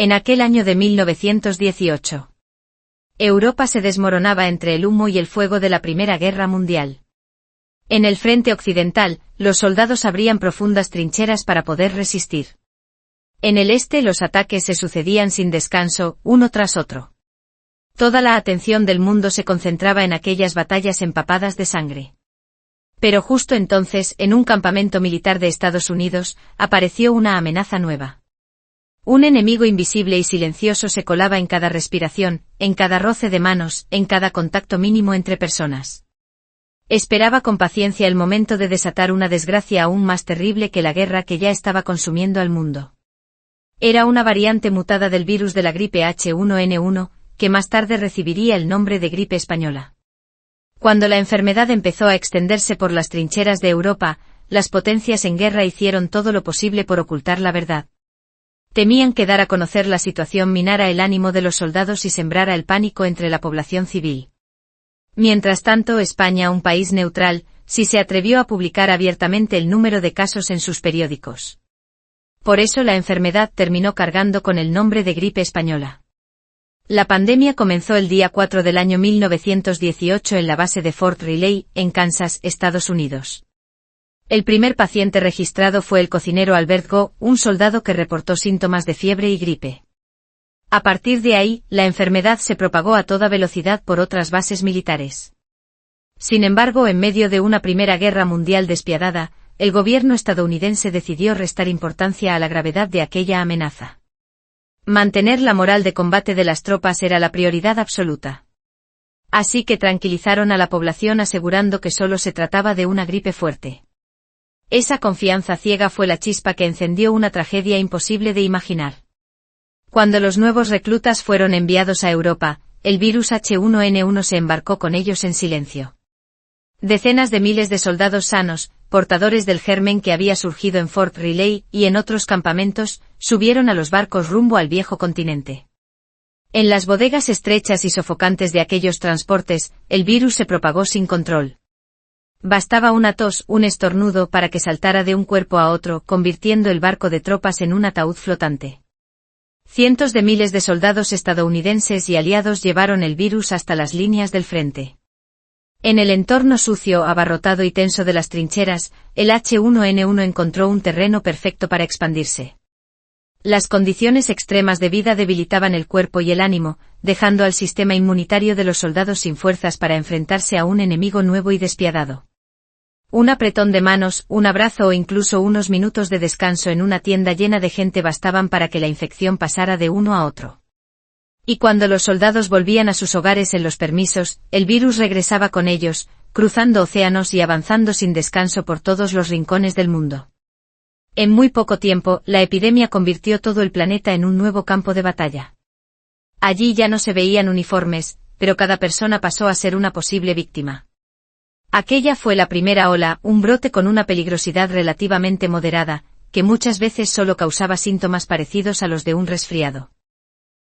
En aquel año de 1918. Europa se desmoronaba entre el humo y el fuego de la Primera Guerra Mundial. En el frente occidental, los soldados abrían profundas trincheras para poder resistir. En el este los ataques se sucedían sin descanso, uno tras otro. Toda la atención del mundo se concentraba en aquellas batallas empapadas de sangre. Pero justo entonces, en un campamento militar de Estados Unidos, apareció una amenaza nueva. Un enemigo invisible y silencioso se colaba en cada respiración, en cada roce de manos, en cada contacto mínimo entre personas. Esperaba con paciencia el momento de desatar una desgracia aún más terrible que la guerra que ya estaba consumiendo al mundo. Era una variante mutada del virus de la gripe H1N1, que más tarde recibiría el nombre de gripe española. Cuando la enfermedad empezó a extenderse por las trincheras de Europa, las potencias en guerra hicieron todo lo posible por ocultar la verdad. Temían que dar a conocer la situación minara el ánimo de los soldados y sembrara el pánico entre la población civil. Mientras tanto, España, un país neutral, sí se atrevió a publicar abiertamente el número de casos en sus periódicos. Por eso la enfermedad terminó cargando con el nombre de gripe española. La pandemia comenzó el día 4 del año 1918 en la base de Fort Riley, en Kansas, Estados Unidos. El primer paciente registrado fue el cocinero Albert Go, un soldado que reportó síntomas de fiebre y gripe. A partir de ahí, la enfermedad se propagó a toda velocidad por otras bases militares. Sin embargo, en medio de una Primera Guerra Mundial despiadada, el gobierno estadounidense decidió restar importancia a la gravedad de aquella amenaza. Mantener la moral de combate de las tropas era la prioridad absoluta. Así que tranquilizaron a la población asegurando que solo se trataba de una gripe fuerte. Esa confianza ciega fue la chispa que encendió una tragedia imposible de imaginar. Cuando los nuevos reclutas fueron enviados a Europa, el virus H1N1 se embarcó con ellos en silencio. Decenas de miles de soldados sanos, portadores del germen que había surgido en Fort Riley y en otros campamentos, subieron a los barcos rumbo al viejo continente. En las bodegas estrechas y sofocantes de aquellos transportes, el virus se propagó sin control. Bastaba una tos, un estornudo para que saltara de un cuerpo a otro, convirtiendo el barco de tropas en un ataúd flotante. Cientos de miles de soldados estadounidenses y aliados llevaron el virus hasta las líneas del frente. En el entorno sucio, abarrotado y tenso de las trincheras, el H1N1 encontró un terreno perfecto para expandirse. Las condiciones extremas de vida debilitaban el cuerpo y el ánimo, dejando al sistema inmunitario de los soldados sin fuerzas para enfrentarse a un enemigo nuevo y despiadado. Un apretón de manos, un abrazo o incluso unos minutos de descanso en una tienda llena de gente bastaban para que la infección pasara de uno a otro. Y cuando los soldados volvían a sus hogares en los permisos, el virus regresaba con ellos, cruzando océanos y avanzando sin descanso por todos los rincones del mundo. En muy poco tiempo, la epidemia convirtió todo el planeta en un nuevo campo de batalla. Allí ya no se veían uniformes, pero cada persona pasó a ser una posible víctima. Aquella fue la primera ola, un brote con una peligrosidad relativamente moderada, que muchas veces solo causaba síntomas parecidos a los de un resfriado.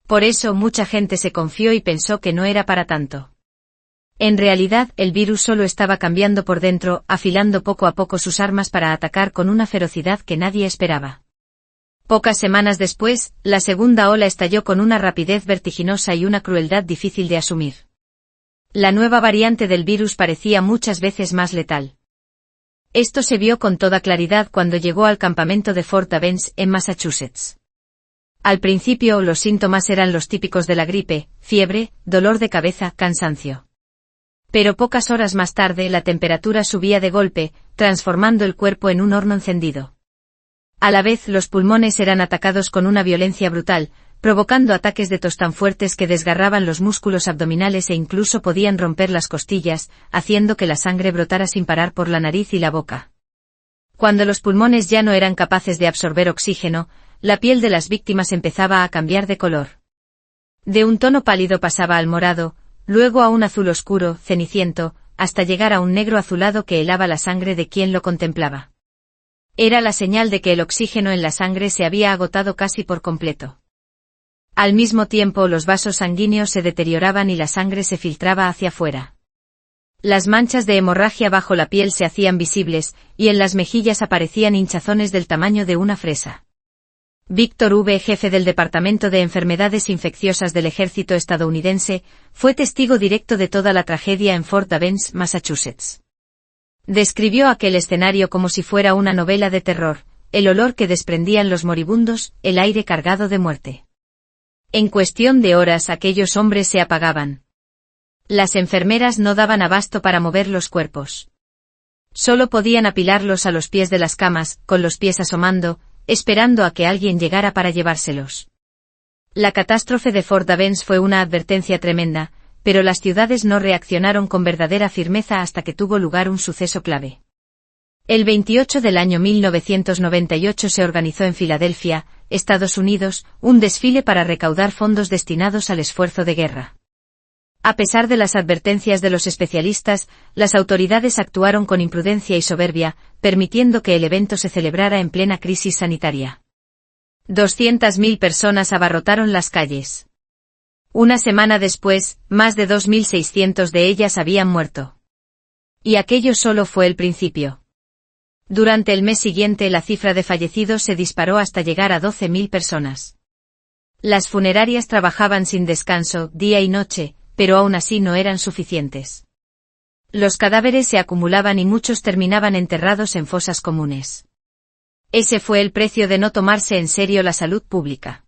Por eso mucha gente se confió y pensó que no era para tanto. En realidad, el virus solo estaba cambiando por dentro, afilando poco a poco sus armas para atacar con una ferocidad que nadie esperaba. Pocas semanas después, la segunda ola estalló con una rapidez vertiginosa y una crueldad difícil de asumir. La nueva variante del virus parecía muchas veces más letal. Esto se vio con toda claridad cuando llegó al campamento de Fort Avens, en Massachusetts. Al principio, los síntomas eran los típicos de la gripe: fiebre, dolor de cabeza, cansancio. Pero pocas horas más tarde la temperatura subía de golpe, transformando el cuerpo en un horno encendido. A la vez, los pulmones eran atacados con una violencia brutal, provocando ataques de tos tan fuertes que desgarraban los músculos abdominales e incluso podían romper las costillas, haciendo que la sangre brotara sin parar por la nariz y la boca. Cuando los pulmones ya no eran capaces de absorber oxígeno, la piel de las víctimas empezaba a cambiar de color. De un tono pálido pasaba al morado, luego a un azul oscuro, ceniciento, hasta llegar a un negro azulado que helaba la sangre de quien lo contemplaba. Era la señal de que el oxígeno en la sangre se había agotado casi por completo. Al mismo tiempo, los vasos sanguíneos se deterioraban y la sangre se filtraba hacia afuera. Las manchas de hemorragia bajo la piel se hacían visibles, y en las mejillas aparecían hinchazones del tamaño de una fresa. Víctor V., jefe del Departamento de Enfermedades Infecciosas del Ejército estadounidense, fue testigo directo de toda la tragedia en Fort Devens, Massachusetts. Describió aquel escenario como si fuera una novela de terror, el olor que desprendían los moribundos, el aire cargado de muerte. En cuestión de horas aquellos hombres se apagaban. Las enfermeras no daban abasto para mover los cuerpos. Solo podían apilarlos a los pies de las camas, con los pies asomando, esperando a que alguien llegara para llevárselos. La catástrofe de Fort Devens fue una advertencia tremenda, pero las ciudades no reaccionaron con verdadera firmeza hasta que tuvo lugar un suceso clave. El 28 del año 1998 se organizó en Filadelfia, Estados Unidos, un desfile para recaudar fondos destinados al esfuerzo de guerra. A pesar de las advertencias de los especialistas, las autoridades actuaron con imprudencia y soberbia, permitiendo que el evento se celebrara en plena crisis sanitaria. 200.000 personas abarrotaron las calles. Una semana después, más de 2.600 de ellas habían muerto. Y aquello solo fue el principio. Durante el mes siguiente la cifra de fallecidos se disparó hasta llegar a 12.000 personas. Las funerarias trabajaban sin descanso, día y noche, pero aún así no eran suficientes. Los cadáveres se acumulaban y muchos terminaban enterrados en fosas comunes. Ese fue el precio de no tomarse en serio la salud pública.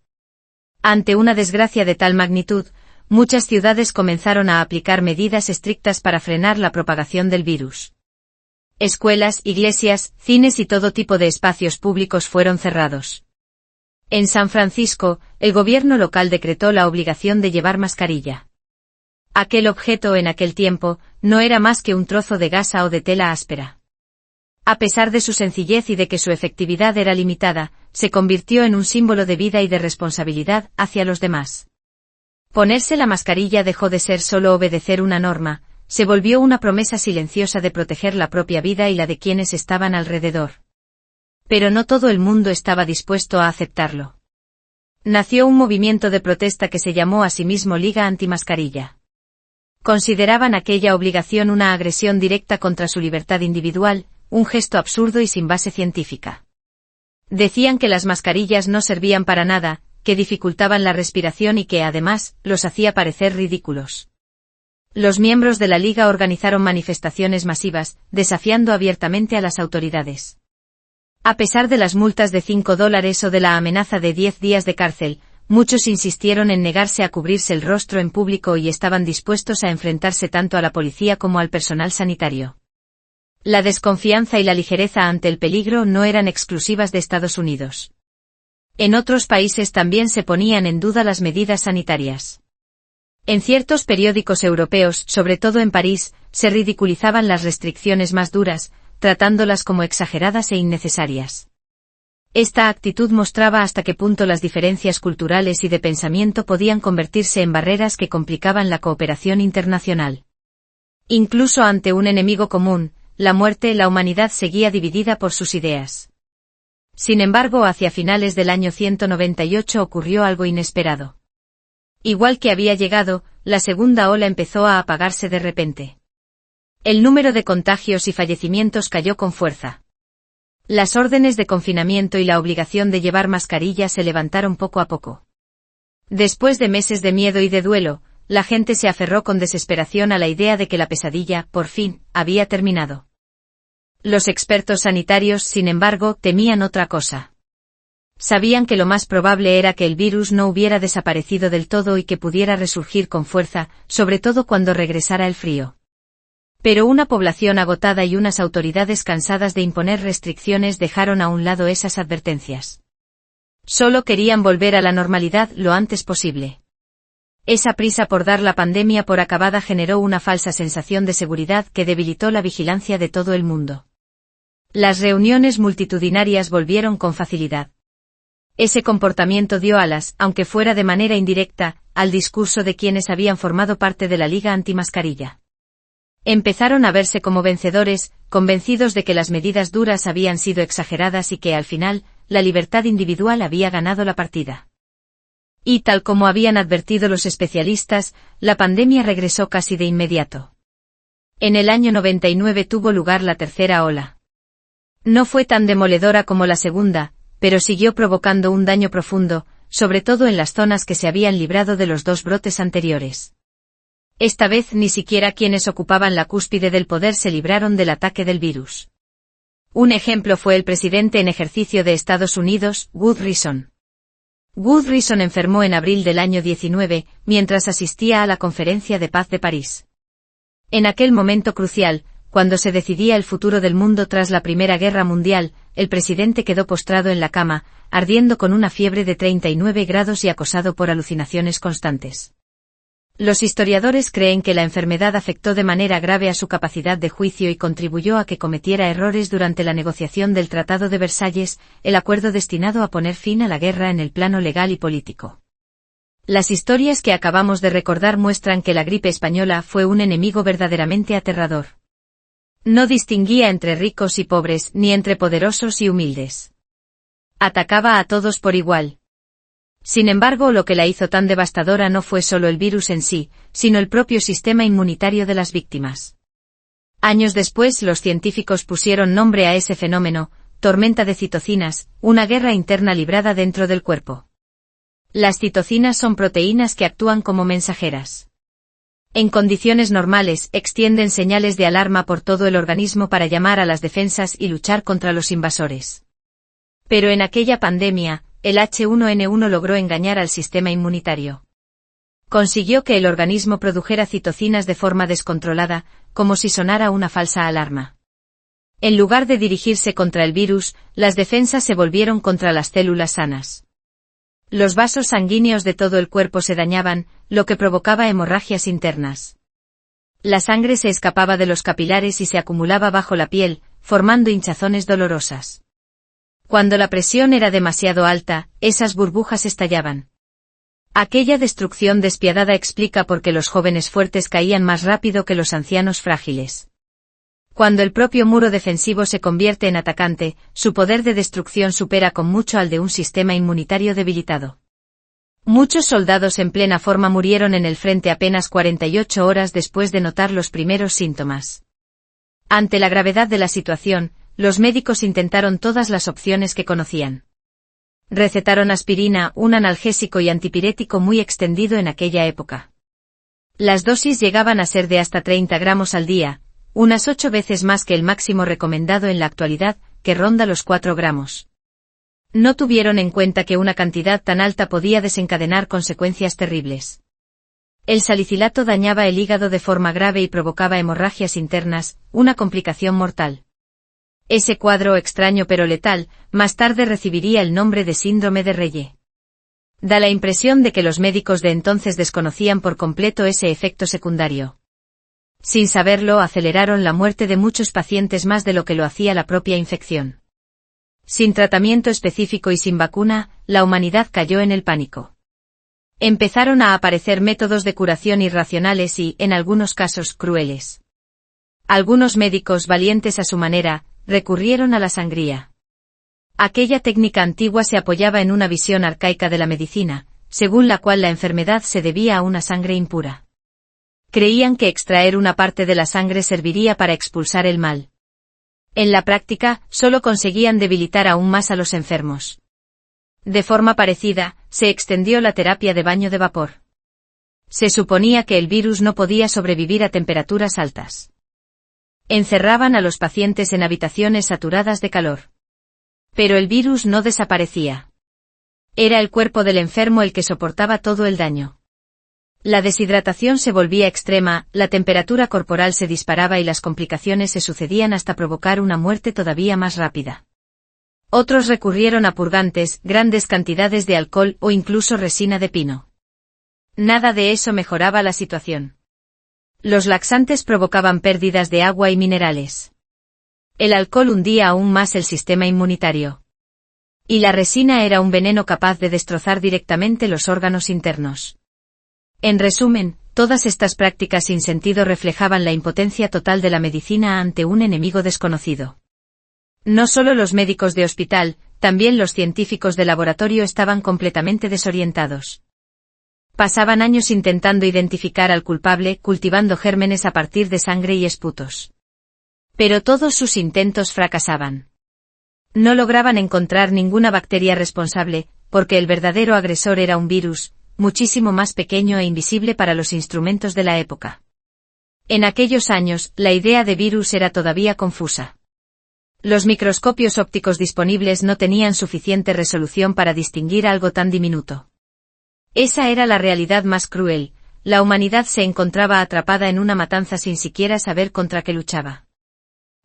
Ante una desgracia de tal magnitud, muchas ciudades comenzaron a aplicar medidas estrictas para frenar la propagación del virus. Escuelas, iglesias, cines y todo tipo de espacios públicos fueron cerrados. En San Francisco, el gobierno local decretó la obligación de llevar mascarilla. Aquel objeto en aquel tiempo no era más que un trozo de gasa o de tela áspera. A pesar de su sencillez y de que su efectividad era limitada, se convirtió en un símbolo de vida y de responsabilidad hacia los demás. Ponerse la mascarilla dejó de ser solo obedecer una norma, se volvió una promesa silenciosa de proteger la propia vida y la de quienes estaban alrededor. Pero no todo el mundo estaba dispuesto a aceptarlo. Nació un movimiento de protesta que se llamó a sí mismo Liga Antimascarilla. Consideraban aquella obligación una agresión directa contra su libertad individual, un gesto absurdo y sin base científica. Decían que las mascarillas no servían para nada, que dificultaban la respiración y que además, los hacía parecer ridículos. Los miembros de la Liga organizaron manifestaciones masivas, desafiando abiertamente a las autoridades. A pesar de las multas de $5 o de la amenaza de 10 días de cárcel, muchos insistieron en negarse a cubrirse el rostro en público y estaban dispuestos a enfrentarse tanto a la policía como al personal sanitario. La desconfianza y la ligereza ante el peligro no eran exclusivas de Estados Unidos. En otros países también se ponían en duda las medidas sanitarias. En ciertos periódicos europeos, sobre todo en París, se ridiculizaban las restricciones más duras, tratándolas como exageradas e innecesarias. Esta actitud mostraba hasta qué punto las diferencias culturales y de pensamiento podían convertirse en barreras que complicaban la cooperación internacional. Incluso ante un enemigo común, la muerte, la humanidad seguía dividida por sus ideas. Sin embargo, hacia finales del año 198 ocurrió algo inesperado. Igual que había llegado, la segunda ola empezó a apagarse de repente. El número de contagios y fallecimientos cayó con fuerza. Las órdenes de confinamiento y la obligación de llevar mascarilla se levantaron poco a poco. Después de meses de miedo y de duelo, la gente se aferró con desesperación a la idea de que la pesadilla, por fin, había terminado. Los expertos sanitarios, sin embargo, temían otra cosa. Sabían que lo más probable era que el virus no hubiera desaparecido del todo y que pudiera resurgir con fuerza, sobre todo cuando regresara el frío. Pero una población agotada y unas autoridades cansadas de imponer restricciones dejaron a un lado esas advertencias. Solo querían volver a la normalidad lo antes posible. Esa prisa por dar la pandemia por acabada generó una falsa sensación de seguridad que debilitó la vigilancia de todo el mundo. Las reuniones multitudinarias volvieron con facilidad. Ese comportamiento dio alas, aunque fuera de manera indirecta, al discurso de quienes habían formado parte de la Liga Antimascarilla. Empezaron a verse como vencedores, convencidos de que las medidas duras habían sido exageradas y que al final, la libertad individual había ganado la partida. Y tal como habían advertido los especialistas, la pandemia regresó casi de inmediato. En el año 99 tuvo lugar la tercera ola. No fue tan demoledora como la segunda, pero siguió provocando un daño profundo, sobre todo en las zonas que se habían librado de los dos brotes anteriores. Esta vez ni siquiera quienes ocupaban la cúspide del poder se libraron del ataque del virus. Un ejemplo fue el presidente en ejercicio de Estados Unidos, Woodrow Wilson. Woodrow Wilson enfermó en abril del año 19, mientras asistía a la Conferencia de Paz de París. En aquel momento crucial, cuando se decidía el futuro del mundo tras la Primera Guerra Mundial, el presidente quedó postrado en la cama, ardiendo con una fiebre de 39 grados y acosado por alucinaciones constantes. Los historiadores creen que la enfermedad afectó de manera grave a su capacidad de juicio y contribuyó a que cometiera errores durante la negociación del Tratado de Versalles, el acuerdo destinado a poner fin a la guerra en el plano legal y político. Las historias que acabamos de recordar muestran que la gripe española fue un enemigo verdaderamente aterrador. No distinguía entre ricos y pobres ni entre poderosos y humildes. Atacaba a todos por igual. Sin embargo, lo que la hizo tan devastadora no fue solo el virus en sí, sino el propio sistema inmunitario de las víctimas. Años después, los científicos pusieron nombre a ese fenómeno, tormenta de citocinas, una guerra interna librada dentro del cuerpo. Las citocinas son proteínas que actúan como mensajeras. En condiciones normales, extienden señales de alarma por todo el organismo para llamar a las defensas y luchar contra los invasores. Pero en aquella pandemia, el H1N1 logró engañar al sistema inmunitario. Consiguió que el organismo produjera citocinas de forma descontrolada, como si sonara una falsa alarma. En lugar de dirigirse contra el virus, las defensas se volvieron contra las células sanas. Los vasos sanguíneos de todo el cuerpo se dañaban, lo que provocaba hemorragias internas. La sangre se escapaba de los capilares y se acumulaba bajo la piel, formando hinchazones dolorosas. Cuando la presión era demasiado alta, esas burbujas estallaban. Aquella destrucción despiadada explica por qué los jóvenes fuertes caían más rápido que los ancianos frágiles. Cuando el propio muro defensivo se convierte en atacante, su poder de destrucción supera con mucho al de un sistema inmunitario debilitado. Muchos soldados en plena forma murieron en el frente apenas 48 horas después de notar los primeros síntomas. Ante la gravedad de la situación, los médicos intentaron todas las opciones que conocían. Recetaron aspirina, un analgésico y antipirético muy extendido en aquella época. Las dosis llegaban a ser de hasta 30 gramos al día, unas 8 veces más que el máximo recomendado en la actualidad, que ronda los 4 gramos. No tuvieron en cuenta que una cantidad tan alta podía desencadenar consecuencias terribles. El salicilato dañaba el hígado de forma grave y provocaba hemorragias internas, una complicación mortal. Ese cuadro extraño pero letal, más tarde recibiría el nombre de síndrome de Reye. Da la impresión de que los médicos de entonces desconocían por completo ese efecto secundario. Sin saberlo, aceleraron la muerte de muchos pacientes más de lo que lo hacía la propia infección. Sin tratamiento específico y sin vacuna, la humanidad cayó en el pánico. Empezaron a aparecer métodos de curación irracionales y, en algunos casos, crueles. Algunos médicos, valientes a su manera, recurrieron a la sangría. Aquella técnica antigua se apoyaba en una visión arcaica de la medicina, según la cual la enfermedad se debía a una sangre impura. Creían que extraer una parte de la sangre serviría para expulsar el mal. En la práctica, solo conseguían debilitar aún más a los enfermos. De forma parecida, se extendió la terapia de baño de vapor. Se suponía que el virus no podía sobrevivir a temperaturas altas. Encerraban a los pacientes en habitaciones saturadas de calor. Pero el virus no desaparecía. Era el cuerpo del enfermo el que soportaba todo el daño. La deshidratación se volvía extrema, la temperatura corporal se disparaba y las complicaciones se sucedían hasta provocar una muerte todavía más rápida. Otros recurrieron a purgantes, grandes cantidades de alcohol o incluso resina de pino. Nada de eso mejoraba la situación. Los laxantes provocaban pérdidas de agua y minerales. El alcohol hundía aún más el sistema inmunitario. Y la resina era un veneno capaz de destrozar directamente los órganos internos. En resumen, todas estas prácticas sin sentido reflejaban la impotencia total de la medicina ante un enemigo desconocido. No solo los médicos de hospital, también los científicos de laboratorio estaban completamente desorientados. Pasaban años intentando identificar al culpable, cultivando gérmenes a partir de sangre y esputos. Pero todos sus intentos fracasaban. No lograban encontrar ninguna bacteria responsable, porque el verdadero agresor era un virus, muchísimo más pequeño e invisible para los instrumentos de la época. En aquellos años, la idea de virus era todavía confusa. Los microscopios ópticos disponibles no tenían suficiente resolución para distinguir algo tan diminuto. Esa era la realidad más cruel: la humanidad se encontraba atrapada en una matanza sin siquiera saber contra qué luchaba.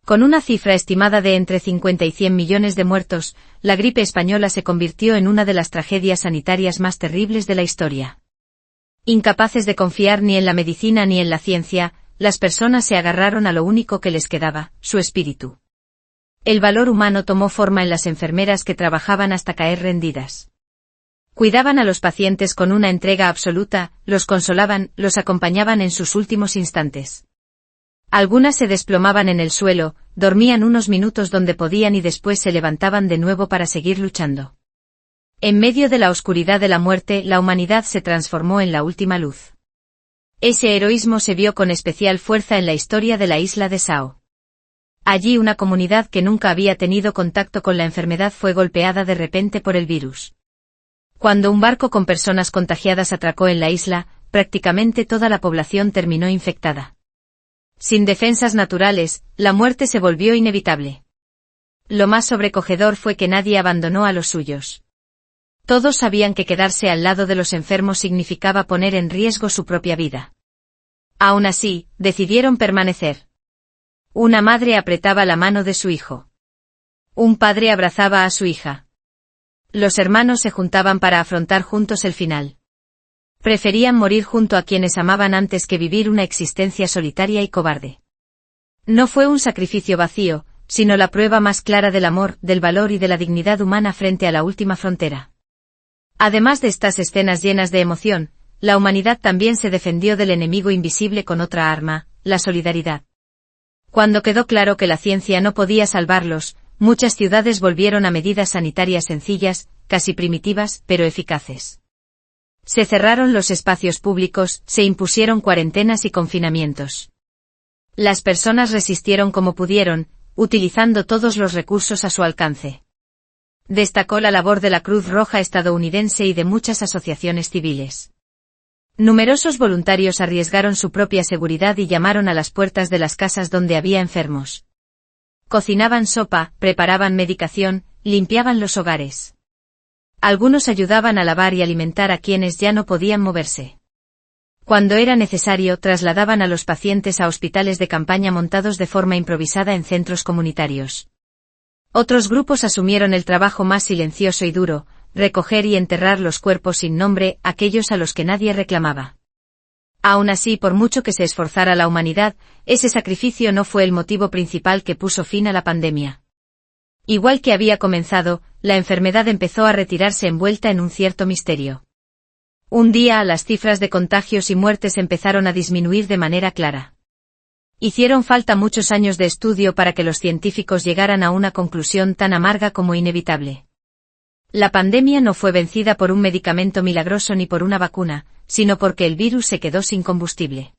Con una cifra estimada de entre 50 y 100 millones de muertos, la gripe española se convirtió en una de las tragedias sanitarias más terribles de la historia. Incapaces de confiar ni en la medicina ni en la ciencia, las personas se agarraron a lo único que les quedaba: su espíritu. El valor humano tomó forma en las enfermeras que trabajaban hasta caer rendidas. Cuidaban a los pacientes con una entrega absoluta, los consolaban, los acompañaban en sus últimos instantes. Algunas se desplomaban en el suelo, dormían unos minutos donde podían y después se levantaban de nuevo para seguir luchando. En medio de la oscuridad de la muerte, la humanidad se transformó en la última luz. Ese heroísmo se vio con especial fuerza en la historia de la isla de Sao. Allí una comunidad que nunca había tenido contacto con la enfermedad fue golpeada de repente por el virus. Cuando un barco con personas contagiadas atracó en la isla, prácticamente toda la población terminó infectada. Sin defensas naturales, la muerte se volvió inevitable. Lo más sobrecogedor fue que nadie abandonó a los suyos. Todos sabían que quedarse al lado de los enfermos significaba poner en riesgo su propia vida. Aún así, decidieron permanecer. Una madre apretaba la mano de su hijo. Un padre abrazaba a su hija. Los hermanos se juntaban para afrontar juntos el final. Preferían morir junto a quienes amaban antes que vivir una existencia solitaria y cobarde. No fue un sacrificio vacío, sino la prueba más clara del amor, del valor y de la dignidad humana frente a la última frontera. Además de estas escenas llenas de emoción, la humanidad también se defendió del enemigo invisible con otra arma: la solidaridad. Cuando quedó claro que la ciencia no podía salvarlos, muchas ciudades volvieron a medidas sanitarias sencillas, casi primitivas, pero eficaces. Se cerraron los espacios públicos, se impusieron cuarentenas y confinamientos. Las personas resistieron como pudieron, utilizando todos los recursos a su alcance. Destacó la labor de la Cruz Roja estadounidense y de muchas asociaciones civiles. Numerosos voluntarios arriesgaron su propia seguridad y llamaron a las puertas de las casas donde había enfermos. Cocinaban sopa, preparaban medicación, limpiaban los hogares. Algunos ayudaban a lavar y alimentar a quienes ya no podían moverse. Cuando era necesario, trasladaban a los pacientes a hospitales de campaña montados de forma improvisada en centros comunitarios. Otros grupos asumieron el trabajo más silencioso y duro: recoger y enterrar los cuerpos sin nombre, aquellos a los que nadie reclamaba. Aún así, por mucho que se esforzara la humanidad, ese sacrificio no fue el motivo principal que puso fin a la pandemia. Igual que había comenzado, la enfermedad empezó a retirarse envuelta en un cierto misterio. Un día, las cifras de contagios y muertes empezaron a disminuir de manera clara. Hicieron falta muchos años de estudio para que los científicos llegaran a una conclusión tan amarga como inevitable. La pandemia no fue vencida por un medicamento milagroso ni por una vacuna, sino porque el virus se quedó sin combustible.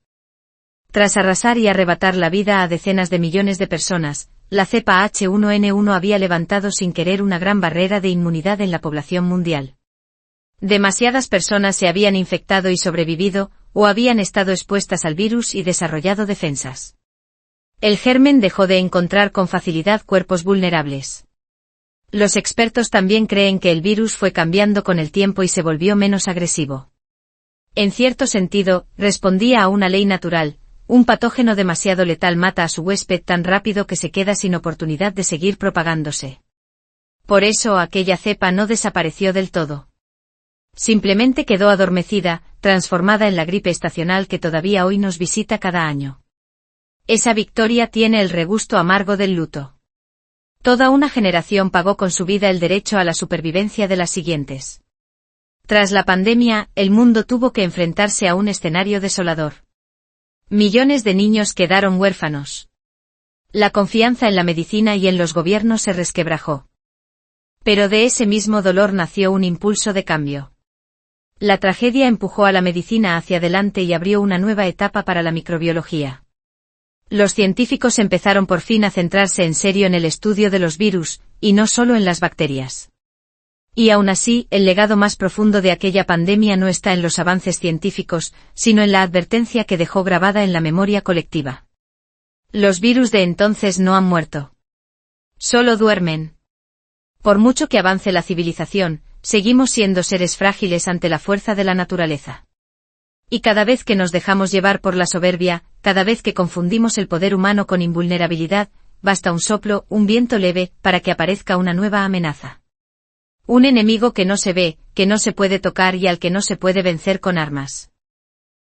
Tras arrasar y arrebatar la vida a decenas de millones de personas, la cepa H1N1 había levantado sin querer una gran barrera de inmunidad en la población mundial. Demasiadas personas se habían infectado y sobrevivido, o habían estado expuestas al virus y desarrollado defensas. El germen dejó de encontrar con facilidad cuerpos vulnerables. Los expertos también creen que el virus fue cambiando con el tiempo y se volvió menos agresivo. En cierto sentido, respondía a una ley natural: un patógeno demasiado letal mata a su huésped tan rápido que se queda sin oportunidad de seguir propagándose. Por eso aquella cepa no desapareció del todo. Simplemente quedó adormecida, transformada en la gripe estacional que todavía hoy nos visita cada año. Esa victoria tiene el regusto amargo del luto. Toda una generación pagó con su vida el derecho a la supervivencia de las siguientes. Tras la pandemia, el mundo tuvo que enfrentarse a un escenario desolador. Millones de niños quedaron huérfanos. La confianza en la medicina y en los gobiernos se resquebrajó. Pero de ese mismo dolor nació un impulso de cambio. La tragedia empujó a la medicina hacia adelante y abrió una nueva etapa para la microbiología. Los científicos empezaron por fin a centrarse en serio en el estudio de los virus, y no solo en las bacterias. Y aún así, el legado más profundo de aquella pandemia no está en los avances científicos, sino en la advertencia que dejó grabada en la memoria colectiva. Los virus de entonces no han muerto. Solo duermen. Por mucho que avance la civilización, seguimos siendo seres frágiles ante la fuerza de la naturaleza. Y cada vez que nos dejamos llevar por la soberbia, cada vez que confundimos el poder humano con invulnerabilidad, basta un soplo, un viento leve, para que aparezca una nueva amenaza. Un enemigo que no se ve, que no se puede tocar y al que no se puede vencer con armas.